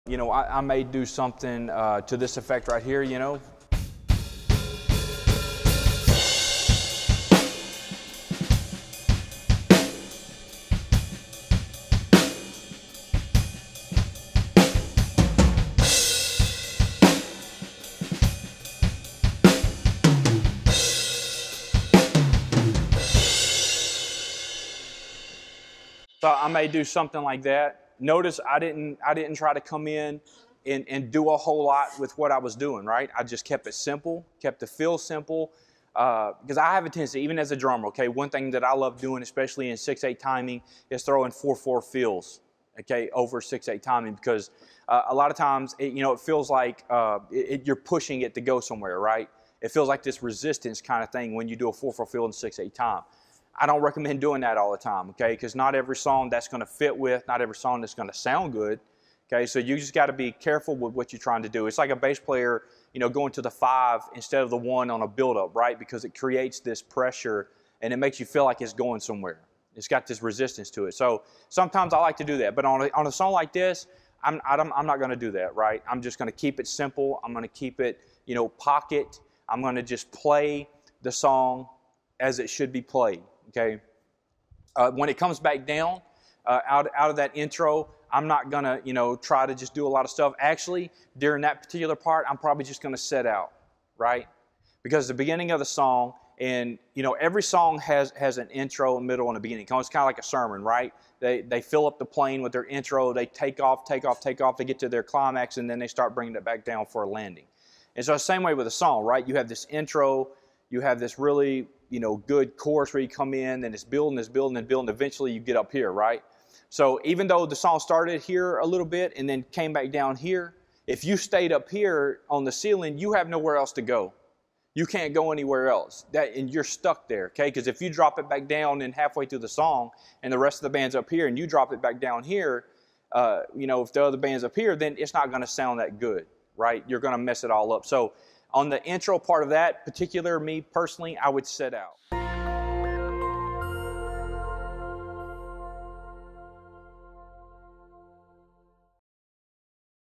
You know, I may do something to this effect right here, you know. So I may do something like that. Notice I didn't try to come in and do a whole lot with what I was doing, right? I just kept it simple, kept the feel simple, because I have a tendency, even as a drummer, okay, one thing that I love doing, especially in 6/8 timing, is throwing 4/4 fills, okay, over 6/8 timing, because a lot of times, it feels like you're pushing it to go somewhere, right? It feels like this resistance kind of thing when you do a 4/4 fill in 6/8 time. I don't recommend doing that all the time, okay? Because not every song that's going to fit with, not every song that's going to sound good, okay? So you just got to be careful with what you're trying to do. It's like a bass player, going to the 5 instead of the 1 on a build-up, right? Because it creates this pressure and it makes you feel like it's going somewhere. It's got this resistance to it. So sometimes I like to do that. But on a song like this, I'm not going to do that, right? I'm just going to keep it simple. I'm going to keep it, pocket. I'm going to just play the song as it should be played. Okay, when it comes back down out of that intro, I'm not gonna try to just do a lot of stuff. Actually, during that particular part, I'm probably just gonna set out, right? Because the beginning of the song, and every song has an intro, a middle, and a beginning. It's kind of like a sermon, right? They fill up the plane with their intro. They take off. They get to their climax, and then they start bringing it back down for a landing. And so the same way with a song, right? You have this intro. You have this really good chorus where you come in, and it's building, and eventually you get up here, right? So even though the song started here a little bit and then came back down here, if you stayed up here on the ceiling, you have nowhere else to go. You can't go anywhere else, and you're stuck there, okay? Because if you drop it back down and halfway through the song and the rest of the band's up here and you drop it back down here, if the other band's up here, then it's not going to sound that good, right? You're going to mess it all up. So on the intro part of that particular, me personally, I would set out.